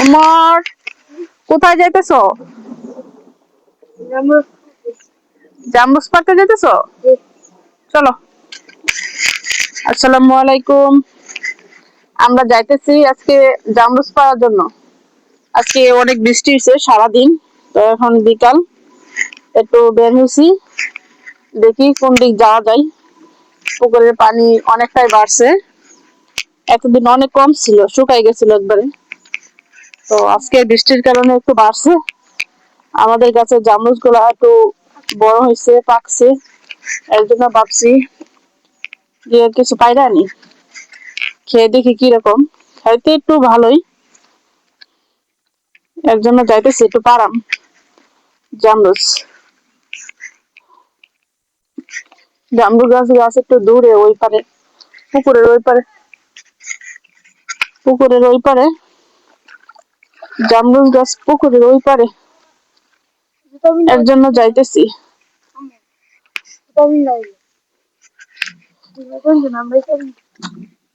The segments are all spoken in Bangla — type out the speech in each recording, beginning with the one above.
উমর, কোথায় যাইতেছো? জাম্বুস পার্কে যাইতেছো? চলো। আসসালামু আলাইকুম। আমরা যাইতেছি আজকে জাম্বুস পাড়ার জন্য। আজকে অনেক বৃষ্টি হয়েছে সারাদিন, তো এখন বিকাল, একটু বের হয়েছি, দেখি কোন দিক যাওয়া যায়। পুকুরের পানি অনেকটাই বাড়ছে, এতদিন অনেক কম ছিল, শুকাই গেছিল একবারে। তো আজকে বৃষ্টির কারণে একটু বাড়ছে। আমাদের কাছে জামরুচ গুলা একটু বড় হয়েছে, পাকছে, এর জন্য ভাবছি যে কিছু পাইরা নি, খেয়ে দেখি কিরকম। খাইতে একটু ভালোই, এর জন্য যাইতেছি একটু পারাম জামরুচ। জামরুচ গাছ একটু দূরে, ওই পারে, পুকুরের ওই পারে, পুকুরের ওই পারে জামরুচ গাছ, পুকুরের ওই পারে, এর জন্য যাইতেছি।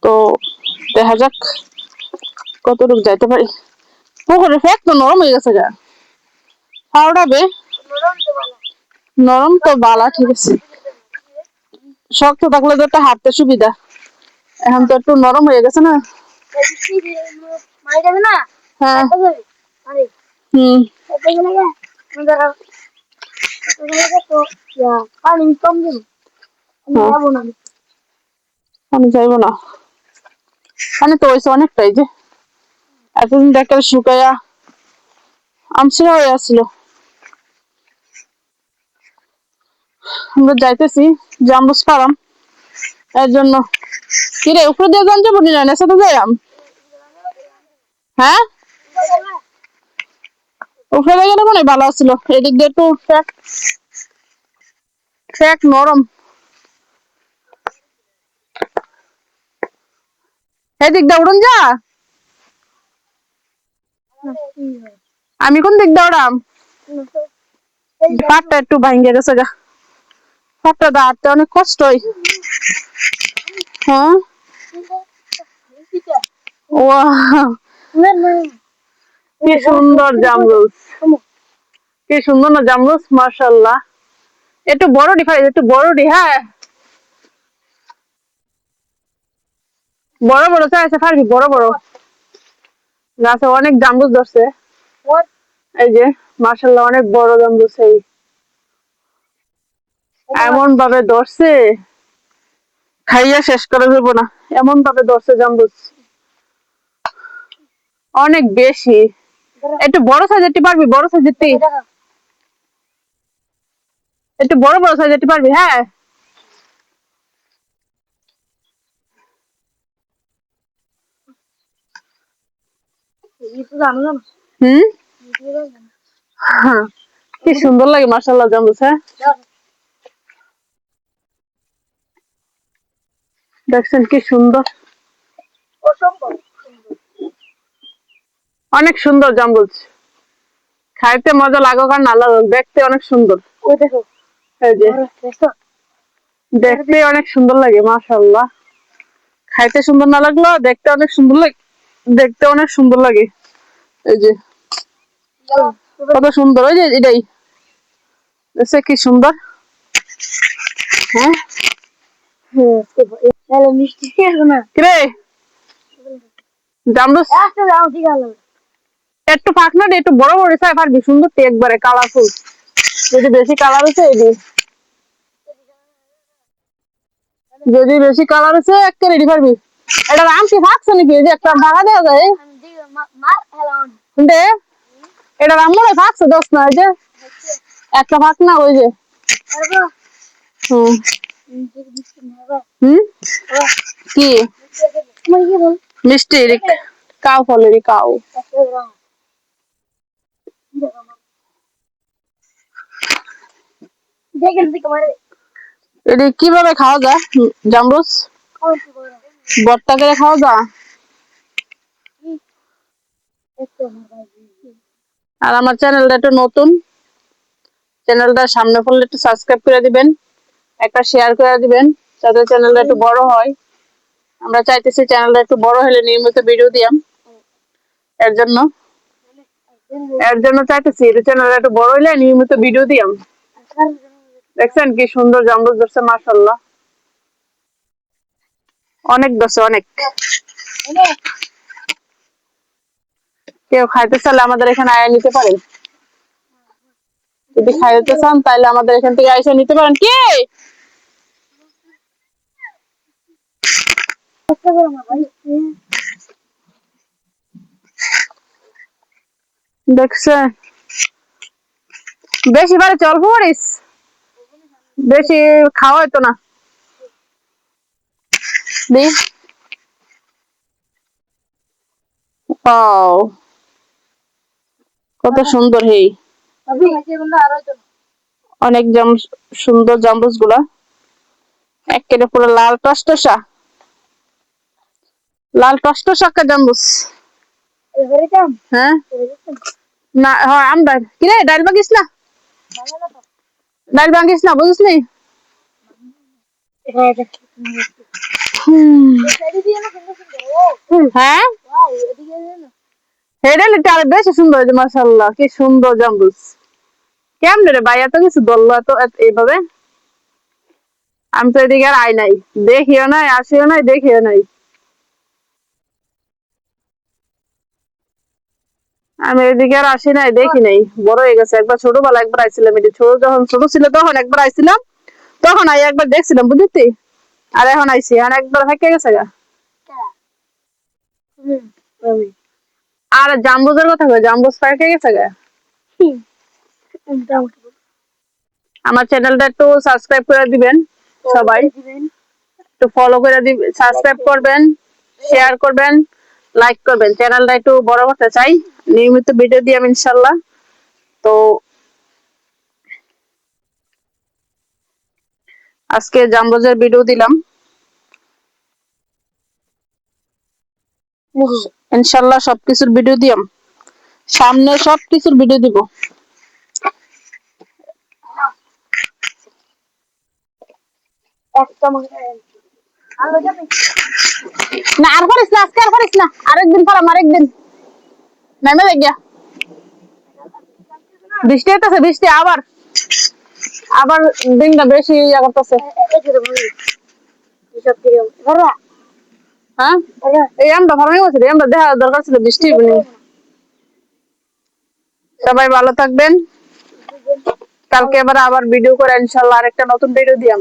তো দেখা যাক কতটুকু যাইতে পারি। পুকুরের ফেক তো নরম হয়ে গেছে গা, ফাউডাবে। নরম তো বালা, ঠিক আছে। শক্ত থাকলে তো একটা হাঁটতে সুবিধা, এখন তো একটু নরম হয়ে গেছে না। হ্যাঁ, হম, আমি যাইবো না, মানে তো হয়েছে অনেকটাই, যে এতদিন একটা শুকাইয়া আমসিরা হয়ে আসছিল। আমরা যাইতেছি জাম্বুস পারাম, এর জন্য। কিরে, উপরে দিয়ে যান যাবো নিলেন, এর সাথে যাইলাম। হ্যাঁ, উপরে গেলে মনে হয় ভালো ছিল, এদিক দিয়ে একটু ট্র্যাক নরম। এদিক দিয়ে উড়ুন যা, আমি কোন দিক দিয়ে উড়াম? পাটটা একটু ভাঙ্গে গেছে গা, পাটটা দাঁড়াতে অনেক কষ্ট হয়। হ্যাঁ, ওয়াও, কি সুন্দর জামরুচ, কি সুন্দর না জামরুচ, মাশাআল্লাহ। একটু বড় ডিফাই, একটু বড় ডি। হ্যাঁ, বড় বড় চাইছে পারবি, বড় বড় গাছে অনেক জামরুচ ধরছে। এই যে মাশাআল্লাহ, অনেক বড় জামরুচ, এই এমন ভাবে ধরছে খাইয়া শেষ করা যাবে না, এমন ভাবে ধরছে জামরুচ, অনেক বেশি। একটু বড় সাইজেরটি পারবি, বড় সাইজেরটি, একটু বড় বড় সাইজেরটি পারবি। হ্যাঁ, হুম, হ্যাঁ, কি সুন্দর লাগে মাশাআল্লাহ জামরুচ। হ্যাঁ, দেখছেন কি সুন্দর, অনেক সুন্দর জামরুচ। খাইতে মজা লাগুক আর না লাগুক, দেখতে অনেক সুন্দর। এই যে দেখতে অনেক সুন্দর লাগে মাশাআল্লাহ, খাইতে সুন্দর না লাগলো, দেখতে অনেক সুন্দর লাগে, দেখতে অনেক সুন্দর লাগে। এই যে কত সুন্দর, ওই যে এটাই দেখছে কি সুন্দর। হ্যাঁ, কিরে জামরুচ একটু ফাঁক না, একটু বড় বড় চাই পারবি, সুন্দর তো একবারে কালারফুল। যদি বেশি কালার হচ্ছে, যদি বেশি কালার হচ্ছে একটা রেডি পারবি। এটা রাম কি ফাঁকছে নাকি, এই যে একটা ভাড়া দেওয়া যায় দে, এটা রাম মনে ফাঁকছে দোষ না, ওই যে একটা ফাঁক না, ওই যে। হুম, হুম, কি মিষ্টি কাউ ফলেরই কাউ। এটা কিভাবে খাওয়া যায় জামরুচ? ভর্তা করে খাওয়া যায়। আর আমার চ্যানেলটা একটু নতুন, চ্যানেলটা সামনে পড়লে একটু সাবস্ক্রাইব করে দিবেন, একটা শেয়ার করে দিবেন, যাতে চ্যানেলটা একটু বড় হয়। আমরা চাইতেছি চ্যানেলটা একটু বড় হলে নিয়মিত ভিডিও দিয়াম, এর জন্য। এর জন্য চাইতেছি এটা চ্যানেল একটু বড় হইলে নিয়মিত ভিডিও দিয়াম। দেখছেন কি সুন্দর জামরুল ধরছে, মাশাআল্লাহ অনেক ধরছে অনেক। কেউ খাইতে চাইলে আমাদের এখানে আয়া নিতে পারেন, যদি খাইতে চান তাহলে আমাদের এখান থেকে আইসা নিতে পারেন। কি দেখছে বেশি বাড়ি অল্প করিস, বেশি খাওয়া হইতো না। কত সুন্দর হেই, অনেক সুন্দর জামরুজ গুলা একেবারে পুরো লাল টসটসা, লাল টসটসা একটা জামরুজ। হ্যাঁ না হয় আমরা কিরে ডাইল ভাঙিস না, ডাইল ভাঙিস না বুঝিস নি। হ্যাঁ হেডে লিটে আরো বেশি সুন্দর হয়েছে, মাশাআল্লাহ কি সুন্দর জামরুজ। কেমনে রে ভাই এত কিছু ধরলো এত এইভাবে? আমি তো এদিকে আর আই নাই, দেখিও নাই, আসিও নাই, দেখিও নাই। আমি এদিকে আর আসি নাই, দেখি নাই, বড় হয়ে গেছে। একবার ছোটবেলা একবার আইছিলাম, এটি ছোট যখন ছোট ছিল তখন একবার আইছিলাম, তখন আই একবার দেখছিলাম বুঝলি। আর এখন আইছি, এখন একবার হেঁকে গেছে গা। আর জাম্বুজের কথা কই, জাম্বুজ হেঁকে গেছে গা। আমার চ্যানেলটা একটু সাবস্ক্রাইব করে দিবেন সবাই, একটু ফলো করে দিবেন, সাবস্ক্রাইব করবেন, শেয়ার করবেন, লাইক করবেন। চ্যানেলটা একটু বড় করতে চাই, নিয়মিত ভিডিও দিই আমি ইনশাল্লাহ। তো আজকে জামরুজের ভিডিও দিলাম, ইনশাল্লাহ সবকিছুর ভিডিও দিয়াম, সামনে সবকিছুর ভিডিও দিব। না আর করিস না, আজকে আর করিস না, আরেকদিন পারাম, আরেকদিন নামে দেখ গিয়া। বৃষ্টি হইতেছে, বৃষ্টি আবার আবার দিনটা বেশি ইয়া করতেছে। হ্যাঁ এই আমটা ভালো গেছে, আমরা দেখা দরকার ছিল, বৃষ্টি সবাই ভালো থাকবেন, কালকে এবার আবার ভিডিও করে ইনশাল্লাহ আরেকটা নতুন ভিডিও দিয়াম।